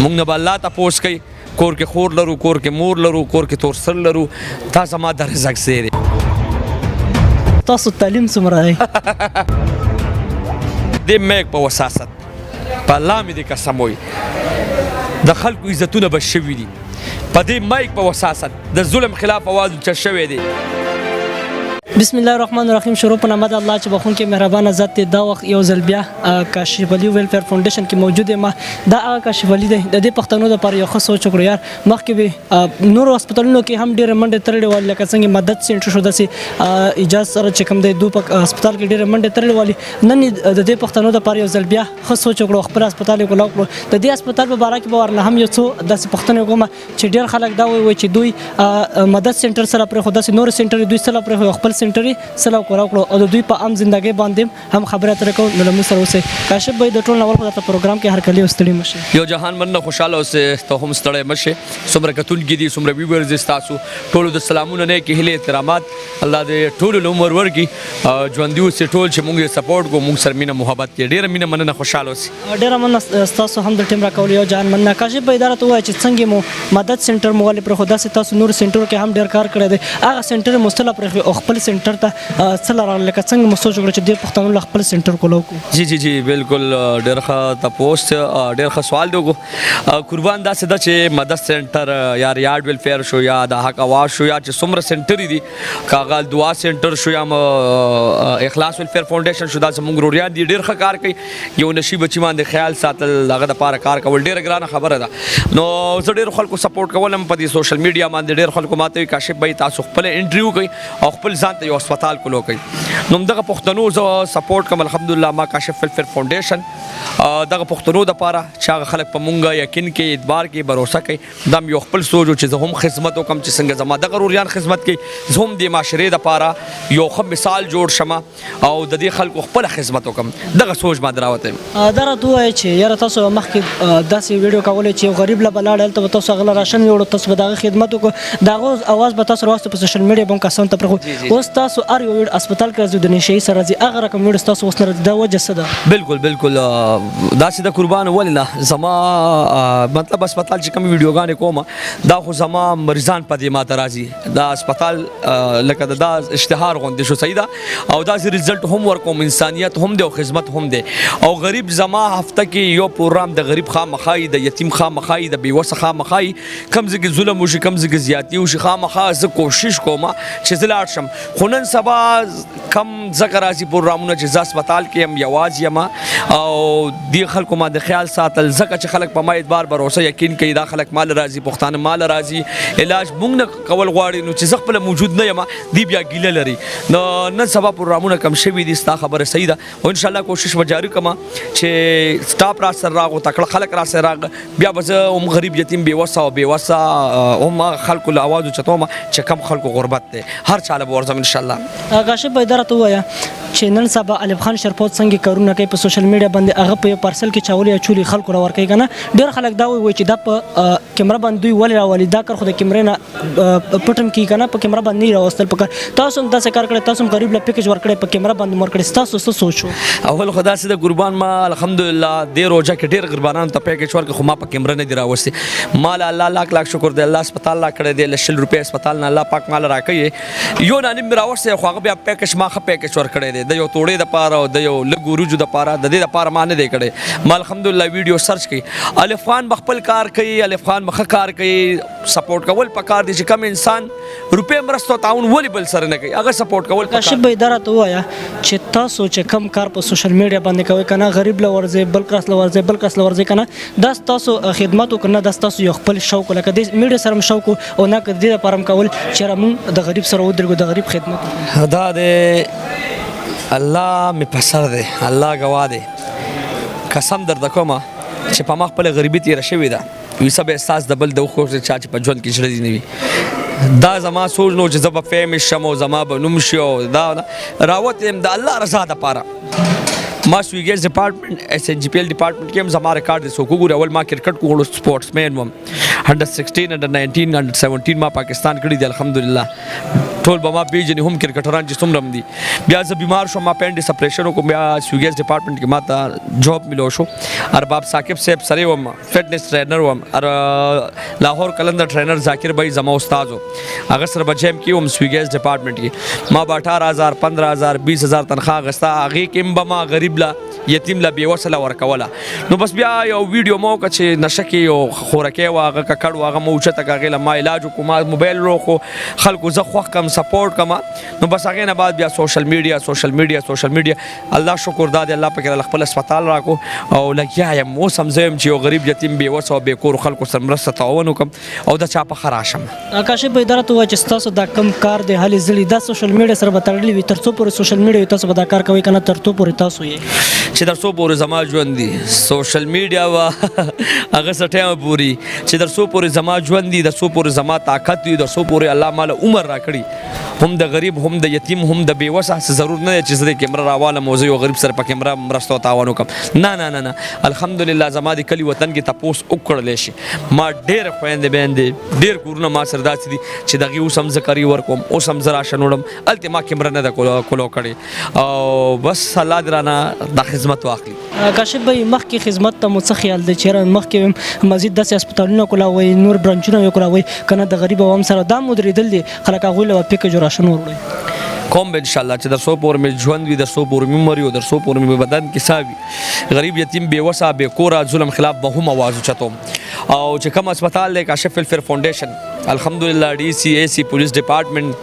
موږ نه به الله تپوس کوي کور کې خور لرو کور کې مور لرو کور کې تور سر لرو دا زما د رزق ځای دی. تاسو تعلیم څومره دی؟ د میک په وساست په الله مې دې قسم وایي د خلکو عزتونه به شوي دي په دې میک په وساست د ظلم خلاف اواز اوچت شوی دی. بسم الله الرحمن الرحیم. شروع په نام د الله چې بخون کې مهربانه ذات دی. دا وخت یو ځل بیا کاشف علي ویلفیر فاونډیشن کې موجود یم. دا هغه کاشف علي دی د دې پښتنو لپاره یو ښه سوچ وکړو یار. مخکې به نورو هسپتالونو کې هم ډېرې منډې تړلې والي لکه څنګه مدد سینټر شو داسې اجازه سره چې کوم دی دو په هسپتال کې ډېرې منډې تړلې والي. نن د دې پښتنو لپاره یو ځل بیا ښه سوچ وکړو خپل هسپتال یې کولاو کړو. د دې هسپتال په باره کې به ورنه هم یو څو داسې پوښتنې وکړم چې ډېر خلک دا وایي چې دوی مدد سینټر سره پرېښود داسې نور سینټر دوی سره پرېښود خپل سینټر یې سره وکړو او د دوی په عام ژوندۍ باندې هم خبره اترې کوو. نو له موږ سره اوسئ. کاشف بھائی د ټول ناول په دغه پروګرام کې هر کله ستړي مشه یو جهان مننه خوشاله اوسئ ته هم ستړی مشه. څومره کتونکي دي څومره ویورز دي ستاسو ټولو د سلامونه نه کې هیلې احترامات الله دې ټولو له عمر ورکړي ژوندي اوسئ ټول چې موږ یې سپورټ کوو موږ سره مینه محبت کې ډېره مینه مننه خوشاله اوسئ. ډېره مننه ستاسو هم د ټیم راکول یو جهان مننه. کاشف بھائی دا راته ووایه چې څنګه مو مدد سینټر مو ولې پرېښود داسې تاسو نور سینټرو کې هم ډېر کار کړی دی هغه سینټر مو څه له پرېښود او خپل سینټر ته څه له راغله لکه څنګه مو سوچ وکړو چې ډېر پښتنو له خپل سینټر کولاو کړو؟ جی بالکل ډېر ښه تپوس ډېر ښه سوال دی قربان داسې ده چې مدد سینټر یا یارډ ویلفیر شو یا د حق اواز شو یا چې څومره سینټرې دي کاغه دعا سینټر شو یا اخلاص ویلفیر فاونډیشن شو دا زموږ وروریان دي ډېر ښه کار کوي. یو نشي بچي باندې خیال ساتل هغه دپاره کار کول ډېره ګرانه خبره ده. نو زه ډېرو خلکو سپورټ کولم په دې سوشل میډیا باندې ډېر خلکو ماته وایي کاشف بھائی تاسو خپله انټرویو کوئ او خپل ځان ته یو هسپتال کولو کوئ. نو همدغه پښتنو زه سپورټ کوم الحمدلله ما کاشف ویلفیر فاونډیشن دغه پښتنو دپاره چې هغه خلک په مونږ یقین کوي اعتبار کوي باروسه کوي دا یو خپل سوچ چې زه هم خدمت وکړم چې څنګه زما دغه وروریان خدمت کوي زه هم د معاشرې دپاره یو ښه مثال جوړ شم او د دې خلکو خپله خدمت وکړم دغه سوچ باندې راوتی یم. دا راته ووایه چې یاره تاسو مخکې داسې ویډیو کولی چې یو غریب له به لاړ هلته به تاسو هغه له راشن یوړو تاسو به د هغه خدمت وکړو د هغه اواز به تاسو راوستو په سوشل میډیا به هم کسانو ته پرېښود. اوس تاسو هر یو ویډیو هسپتال کې راځي د نشهیي سره راځي هغه رقم ویډیو ستاسو اوس نه راځي دا وجه څه ده؟ بالکل داسې د قربان ولې نه زما مطلب هسپتال چې کوم ویډیوګانې کوم دا خو زما مریضان په دې ماته راځي دا هسپتال لکه دا اشتهار غوندې شو صحیح ده او داسې رزلټ هم ورکوم انسانیت هم دی او خدمت هم دی او غریب زما هفته کې یو پروګرام د غریب خامخا د یتیم خامخا د بېوسه خامخا کم ځای کې ظلم وشي کم ځای کې زیاتي وشي خامخا زه کوشش کوم چې زه لاړ شم. خو نن سبا کم ځکه راځي پروګرامونه چې زه هسپتال کې یم یوازې یم او دې خلکو ما د خیال ساتل ځکه چې خلک په ما اعتبار باروسه یقین کوي دا خلک مال راځي پښتانه مال راځي علاج موږ نه کول غواړي نو چې زه خپله موجود نه یم دی بیا ګیله لري. نو نن سبا پروګرامونه کم شوي دي ستا خبره صحیح ده او انشاءالله کوشش به جاري کوم چې سټاپ را سره راغو تکړه خلک را سره راغ بیا به زه هم غریب یتیم بېوسه او بېوسه هم خلکو له اواز اوچتوم چې کم خلکو غربت دی هر چا له به ورځم انشاءالله. کاشف بھائی دا راته ووایه چې نن سبا الف خان شرپوت څنګه کارونه کوي په سوشل میډیا باندې هغه په یو پارسل کې چاولې اچولي خلکو را ورکوي که نه ډېر خلک دا وایي چې دا په کیمره باندې دوی ولې راولي دا کار خو د کیمرې نه پټم کېږي که نه په کیمره باندې نه راوستل پکار تاسو هم داسې کار کړی تاسو هم غریب له پیکج ورکړی په کیمره باندې مو ورکړی ستاسو څه سوچ و؟ اول خو داسې د قربان ما الحمدلله دې روژه کې ډېر غریبانانو ته پیکج ورکړ خو ما په کیمره نه دي راوستې ما له الله لاک شکر دی الله هسپتال لا کړی دی له 100 روپۍ هسپتال نه الله پاک مال راکوي یو نانیم مې راوستی خو هغه بیا پیکج ما ښه پیکج ورکړی دی د یو توړې دپاره او د یو لږ وروجو دپاره د دې دپاره ما نه دی کړی ما الحمدلله ویډیو سرچ کوي الف خان به خپل کار کوي الف خان به ښه کار کوي سپورټ کول پکار دی چې کم انسان روپۍ مرسته او تعاون ولې بل سره نه کوي هغه سپورټ کول کاشف بھائی دا راته ووایه چې تاسو چې کم کار په سوشل میډیا باندې کوئ که نه غریب له ورځئ بل کس له ورځئ بل کس له ورځئ که نه دا ستاسو خدمت و که نه دا ستاسو یو خپل شوق لکه دې میډیا سره هم شوق او نه که د دې دپاره هم کول چې موږ د غریب سره ودرېږو د غریب خدمت وکړو؟ دا دی الله مې په سر دی الله ګواه دی قسم درته کوم چې په ما خپله غریبي تېره شوې ده ویسه به احساس د بل د وښو چا چې په ژوند کې زړه دي نه وي دا زما سوچ نو چې زه به فیمس شم او زما به نوم شي او دا راوت یم د الله رضا دپاره ما سویګیز ډپارټمنټ اس ان جی پی ایل ډپارټمنټ کې هم زما ریکارډ دی څوک وګوري اول ما کرکټ کوړو سپورټس مین وم 116 119 117 ما پاکستان کړی دی الحمدلله ټول به ما پیژني هم کرکټران چې څومره دي. بیا زه بیمار شوم، ما اپینډکس اپریشن وکړم، بیا سویګیز ډپارټمنټ کې ما ته جاب ملو شو. ارباب ثاقب صاحب سره وم، فټنس ټرینر وم، لاهور کلندر ټرینر ذاکر بھائی زما استاد و، هغه سره بچم کې وم سویګیز ډپارټمنټ کې. ما 18000 15000 20000 تنخواه غستا، هغه کې به ما غریب لا یتیم لا بیوسله ورکوله. نو بس بیا یو ویډیو مو که چې نشه کې یو خورکې و، هغه ککړ و، هغه مو اوچته کړ، هغې له ما علاج وکړو، ما موبایل روخو خلکو زه خوښ کم سپورټ کما. نو بس هغې نه بعد بیا سوشل میډیا الله شکر دا دی الله پکې راله خپل هسپتال راکو او لګیا یم. اوس هم زه یم چې یو غریب یتیم بېوسه او بېکورو خلکو سره مرسته تعاون وکړم او د چا په ښه راشم. کاشف بھائی دا راته ووایه چې ستاسو دا کم کار دی هلې ځلې دا سوشل میډیا سره به تړلي وي، تر څو پورې سوشل میډیا تاسو به دا کار کوئ که نه تر څو پورې تاسو یې چې در څو پورې زما ژوند دي سوشل میډیا وا هغه څه ټایمه پورې چې در څو پورې زما ژوند دي، در څو پورې زما طاقت وي، در څو پورې الله ماله عمر راکړي، هم د غریب هم د یتیم هم د بېوسه څه ضرور نه دی چې زه د کیمره راوالم او زه یو غریب سره په کیمره مرسته او تعاون وکړم. نه الحمدلله زما د کلي وطن کې تپوس وکړلی شي. ما ډېره خویندې بیندې ډېر کورونه ما سره داسې دي چې د هغې اوس هم زه کری ورکوم، اوس هم زه راشن وړم، هلته ما کیمره نه ده کولو کړې او بس الله دې رانه دا خدمت واخلي. کاشف بھائی مخکې خدمت ته مو څه خیال دی چې مخکې مزید داسې هسپتالونه کولاوئ، نور برانچونه یې کولاوئ که نه د غریب عوام سره دا مو درېدل دي خلک هغوی له پیکج راشن وروړئ؟ کوم به انشاءالله چې در څو پورې مې ژوند وي، در څو پورې مې عمر وي او در څو پورې مې بدن کې ساه وي، غریب یتیم بېوسه بېکوره ظلم خلاف به هم اواز اوچتوم. او چې کوم هسپتال دی کاشف ویلفیر فاونډیشن الحمدلله ډي سي اے سي پولیس ډپارټمنټ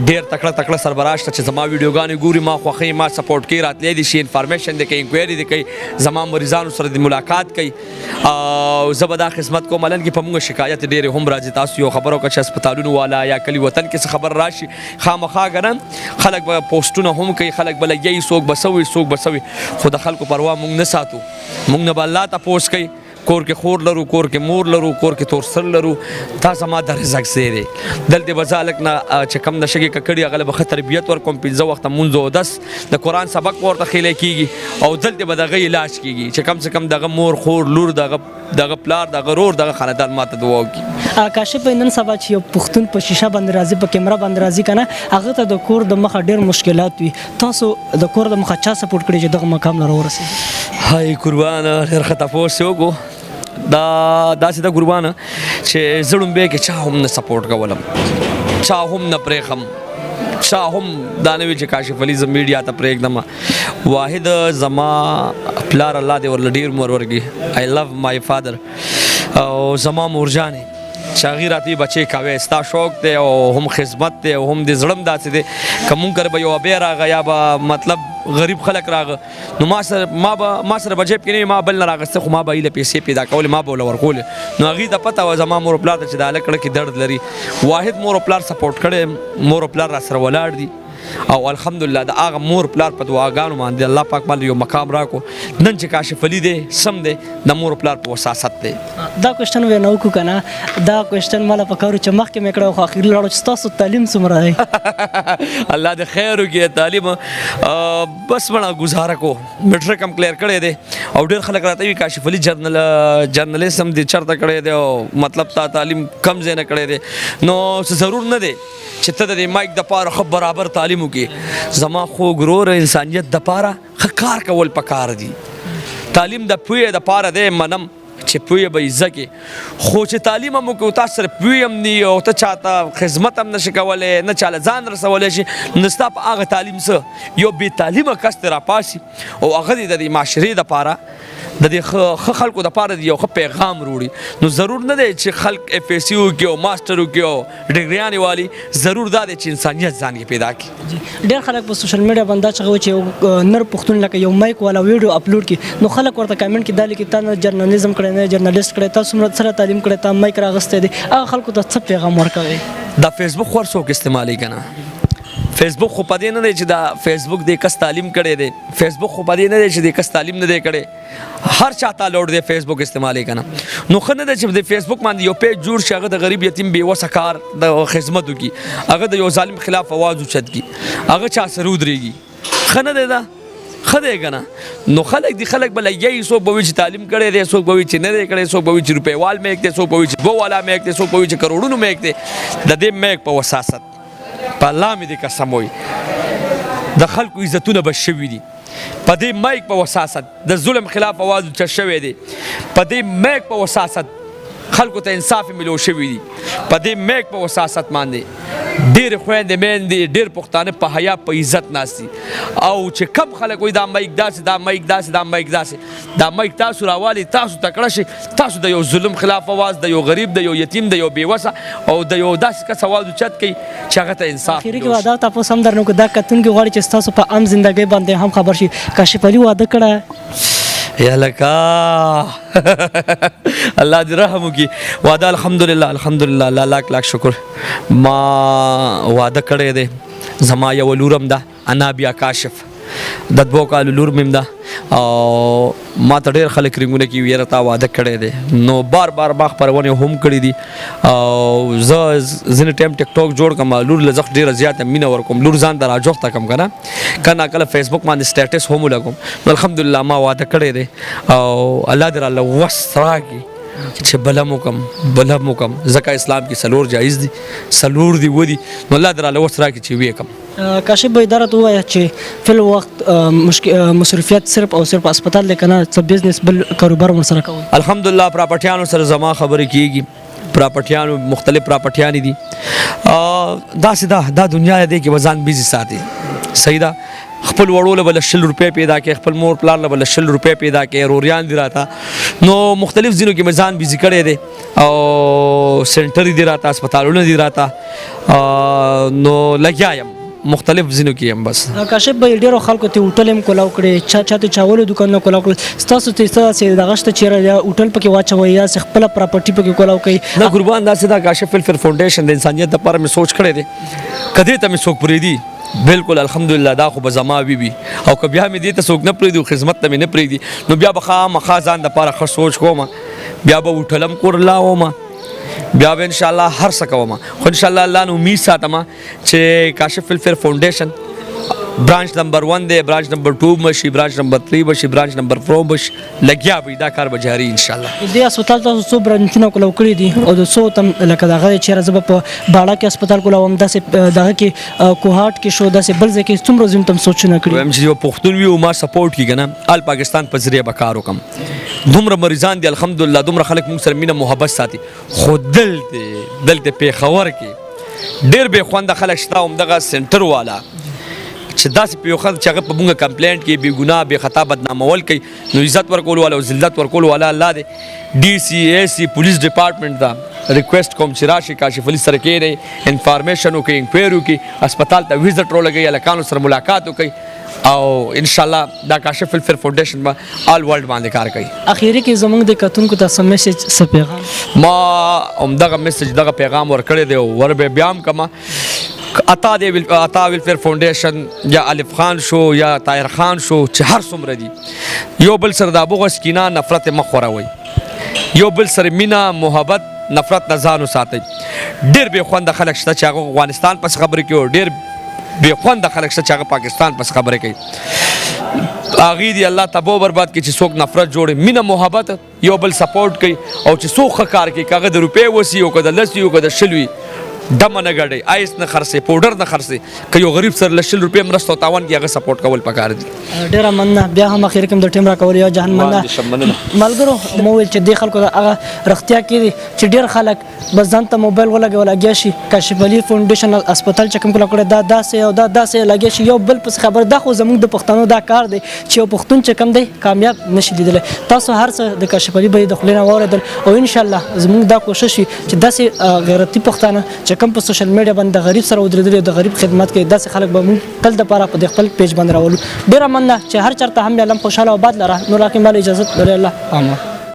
ډېر تکړه سربراہ شته چې زما ویډیوګانې ګوري، ما خوښوي، ما سپورټ کوي، راتلی دي شي انفارمیشن دی کوي، انکوایري دی کوي، زما مریضانو سره د ملاقات کوي او زه به دا خدمت کوم. الان کې په موږ شکایت ډېرې هم راځي. تاسو یو خبر وکړه چې هسپتالونو والا یا کلي وطن کې څه خبر راشي خامخا ګرن خلک به پوسټونه هم کوي، خلک به لګیایي څوک به سوي خو د خلکو پروا موږ نه ساتو. موږ نه به الله تپوس کوي کور کې خور لرو، کور کې مور لرو، کور کې تور سر لرو، تا زما د رزق ځای دی. دلته به زه هلک نه چې کم نشه کې ککړي هغه له به ښه تربیت ورکوم، 15 وخته مونځ او اودس د قرآن سبق به ورته ښیلی کېږي او دلته به د هغه علاج کېږي چې کم سے کم دغه مور خور لور دغه پلار دغه رور دغه خاندان ماته دعا وکړي. کاشف بھائی نن سبا چې یو پښتون په شیشه باندې راځي، په کیمره باندې راځي که نه، هغه ته د کور د مخه ډېر مشکلات وي. تاسو د کور د مخه چا سپورټ کړي چې دغه مقام له راورسېږي؟ هاي قربانه ډېر ښه تپوس یې وکړو. دا داسې ده قربانه چې زه ړومبی کې چا هم نه سپورټ کولم، چا هم نه پرېښم، چا هم دا نه وي چې کاشف علي زه میډیا ته پرېږدم. واحد زما پلار الله دې ورله ډېر عمر ورکړي، آی لو مای فادر، او زما مورجانې چې هغې راته وي بچې کوې ستا شوق دی او هم خدمت دی او هم د زړه هم داسې دی که مونږ کره به یو ابی راغه یا به مطلب غریب خلک راغه نو ما سره به جیب کې نه وي، ما بل نه راغسته خو ما به هیله پیسې پیدا کولې، ما به ورله ورکولې. نو هغې ته پته وه زما مور و پلار ته چې د هلک کړه کې درد لري. واحد مور و پلار سپورټ کړی، مور و پلار را سره ولاړ دي او الحمدلله د هغه مور پلار په دعاګانو باندې الله پاک باندې یو مقام راکو. نن چې کاشف علي دی سم دی د مور پلار په وساست دی. دا کوېشن وی نه وکړو که نه، دا کوېشن ماله پکار و چې مخکې مې کړی خو اخري لاړو چې ستاسو تعلیم څومره دی؟ الله دې خیر وکړي. تعلیم بس مړه ګزاره کو، میټرک هم کلیر کړی دی او ډېر خلک راته وي کاشف علي جرنلیزم دی چېرته کړی دی او مطلب تا تعلیم کم ځای نه کړی دی. نو ضرور نه دی چې ته د دې مایک دپاره ښه برابر تعلیم وکړي. زما خوږ وروره انسانیت دپاره ښه کار کول پکار دي. تعلیم د پوهې دپاره دی منم چې پوهې به زده کړې، خو چې تعلیم هم وکړو تاسو سره پوهې هم ني او ته چاته خدمت هم نشي کولی، نه چاله ځان رسولی شي، نو ستا په هغه تعلیم څه یو بې تعلیمه کس دې راپاسي او هغه دې د دې معاشرې دپاره د دې ښه خلکو دپاره د یو ښه پیغام وروړي. نو ضرور نه دی چې خلک اف ایس سی وکړي او ماسټر وکړي او ډګریانې والي، ضرور دا دی چې انسانیت ځان کې پیدا کړي. ډېر خلک په سوشل میډیا باندې دا چغوي چې یو نر پښتون لکه یو مایک والا ویډیو اپلوډ کړي نو خلک ورته کامنټ کې دا لیکي تا نه جرنالیزم کړی نه جرنالیست کړی، تا څومره سره تعلیم کړی، تا مایک راغستی دی. هغه خلکو ته څه پیغام ورکوي؟ دا فیسبوک خو هر څوک استعمالوي که نه، فیسبوک خو په دې نه دی چې دا فیسبوک دې کس تعلیم کړی دی، فیسبوک خو په دې نه دی چې دې کس تعلیم نه دی کړی، هر چا ته لوډ دی فیسبوک استعمالوي که نه. نو ښه نه دی چې د فیسبوک باندې یو پیج جوړ شي هغه د غریب یتیم بېوسه کار د خدمت وکړي، هغه د یو ظالم خلاف اواز اوچت کړي، هغه چا سره ودرېږي. ښه نه دی دا، ښه دی که نه. نو خلک دي خلک به لګیایي، څوک به وي چې تعلیم کړی دی، څوک به وي چې نه دی کړی، څوک به وي چې روپۍ وال میک دی، څوک به وي چې 2 والا میک دی، څوک به وي چې کروڑونو میک دی. د دې میک په وساست په الله مې دې قسم وي د خلکو عزتونه به شوي دي په دې مایک په وساست د ظلم خلاف اواز اوچت شوی دی په دې مایک په وساست خلکو ته انصاف ملو شوی دی په دې میک په وساست باندې ډېر خویندې میندې ډېر پښتانه په حیا په عزت ناستي او چې کم خلک وایي دا مایک داسې دا مایک داسې دا مایک داسې دا مایک تاسو راوالي تاسو تکړه شي تاسو د یو ظلم خلاف اواز د یو غریب د یو یتیم د یو بیوسه او د یو داسې کس اواز اوچت کوي چې هغه ته انصاف اخیری کې واده تاسو هم درنو کو دا کتونکي غواړي چې تاسو په عام ژوندۍ باندې هم خبر شي کاشف علي واده کړه یا لکا الله دې رحم وکړي واده الحمدلله الله لاک لاک شکر ما واده کړی دی زما یو لورم ده انا بیا کاشف د 2 کالو لور مې ده او ما ته ډېر خلک رنګونه کوي یاره تا واده کړی دی نو بار ما خپرونې هم کړي دي او زه ځینې ټایم ټیک ټاک جوړ کړم لور له زه ډېره زیاته مینه ورکوم لور ځان ته راجوخته کړم که نه کله کله فیسبوک باندې سټیټس هم ولګوم نو الحمدلله ما واده کړی دی او الله دې راله وس راکړي چې بلم وکم ځکه اسلام کې سلور جایز دي سلور دي ودي نو الله دې راله وس راکړي چې ویې کم کاشف بھائی اداره ته ووایه چې فل وخت مصروفیت صرف او صرف اسپتال دی که نه څه بزنس بل کاروبار ورسره کوئ الحمدلله پراپرټیانو سره زما خبرې کېږي پراپرټیانو مختلف پراپرټیانې دي داسې دا دنیا دی کې به ځان بیزي ساتي صحیح ده خپل وړو له بل 100 روپۍ پیدا کړي خپل مور پلار له بل 100 روپۍ پیدا کړي روریان دي راته نو مختلف ځینو کې مې ځان بیزي کړی دی او سنټر دي راته اسپتالونه دي راته نو لګیا یم مختلف ځینو کې هم بس کاشف بھائی ډیرو خلکو ته هوټل هم کولاو کړي چاته چاولو دکانونه کولاو کړي ستاسو ته څه دغه شته چې هوټل پکې واچوي یا خپل پراپرټي پکې کولاو کوي نه قربان داسې دا کاشف فلفل فاونډیشن د انسانیت لپاره مې سوچ کړی دی کدی ته مې څوک پرېږدي بالکل الحمدلله دا خو به زما وي او که بیا مې دې ته څوک نه پرېږدي خدمت ته مې نه پرېږدي نو بیا به خامخا ځان دپاره ښه سوچ کوم بیا به هوټل هم کورلاوم بیا به انشاءالله هر څه کوم خو انشاءالله الله نه امید ساتم چې کاشف فلفل فاونډیشن برانچ نمبر 1 دی برانچ نمبر 2 بشي برانچ نمبر 3 بشي برانچ نمبر 4 بشي لګیا وي دا کار به جاري ان شاء الله دې اسپیټال تاسو څو برانچونه کولاو کړی دي او د څو تم لکه دغه چې راځه په باړه کې اسپیټال کولاوم داسې دغه کې کوهاټ کې شو داسې بل ځای کې څومره زم تم سوچونه کړی هم چې یو پښتون وي او ما سپورټ کیږي نه آل پاکستان په ذریعہ به کار وکم دومره مریضان دي الحمدلله دومره خلک موږ سره مینه محبت ساتي خو دلته پیښور کې ډېر بې خونده خلک شته همدغه سنټر والا چې داسې په یو خلک چې هغه په مونږ کمپلینټ کوي بې ګناه بې خطا بدنامول کوي نو عزت ورکول والا او ذلت ورکول والا الله دی ډي سي اے سي پولیس ډپارټمنټ ته ریکویسټ کوم چې راشي کاشف علي سره کښېنئ انفارمیشن وکړئ انکوایري وکړي اسپتال ته وزټ ورولګئ هلکانو سره ملاقات وکړئ او انشاءالله دا کاشف فلفل فاونډیشن به آل ورلډ باندې کار کوي اخیری کې زموږ د کتونکو ته څه میسج څه پیغام ما همدغه میسج دغه پیغام ورکړی دی او ور به بیا هم کومه عطا ویلفیر فاونډیشن یا الف خان شو یا طاهر خان شو چې هر څومره دي یو بل سره د بغض کینه نفرت مه خوروئ یو بل سره مینه محبت نفرت نه ځان وساتئ ډېر بې خونده خلک شته چې هغه افغانستان پس خبرې کوي او ډېر بې خونده خلک شته چې هغه پاکستان پس خبرې کوي هغې دي الله تباه برباد کړي چې څوک نفرت جوړي مینه محبت یو بل سپورټ کوي او چې څوک ښه کار کوي که هغه د روپۍ وسي او که د 10 وي او که د 100 وي دمه نه ګډئ آیس نه خرڅئ پوډر نه خرڅئ که یو غریب سره له 100 روپۍ مرسته او تاوان کړي هغه سپورټ کول پکار دي ډېره مننه بیا هم اخر کې د ټیم راکول یا جهان مننه ملګرو مو ویل چې دې خلکو هغه رښتیا کې دي چې ډېر خلک بس ځان ته موبایل ولګوي لګیا شي کاشف علي فاونډیشن اسپتال چې کوم کولاو کړی دا داسې او دا داسې لګیا شي یو بل پس خبر دا خو زموږ د پښتنو دا کار دی چې یو پښتون چې کم دی کامیاب نشي لیدلی تاسو هر څه د کاشف علي بھائی د خولې نه واورېدل او انشاءالله زموږ دا کوشش وي چې داسې غیرتي پښتانه چې کوم په سوشل میډیا باندې د غریب سره ودرېدلي د غریب خدمت کوي داسې خلک به موږ تل دپاره په خپل پیج باندې راولو ډېره مننه چې هر چېرته هم بیا لم خوشحاله او باد لره نور حکیم والا اجازت لري الله پامه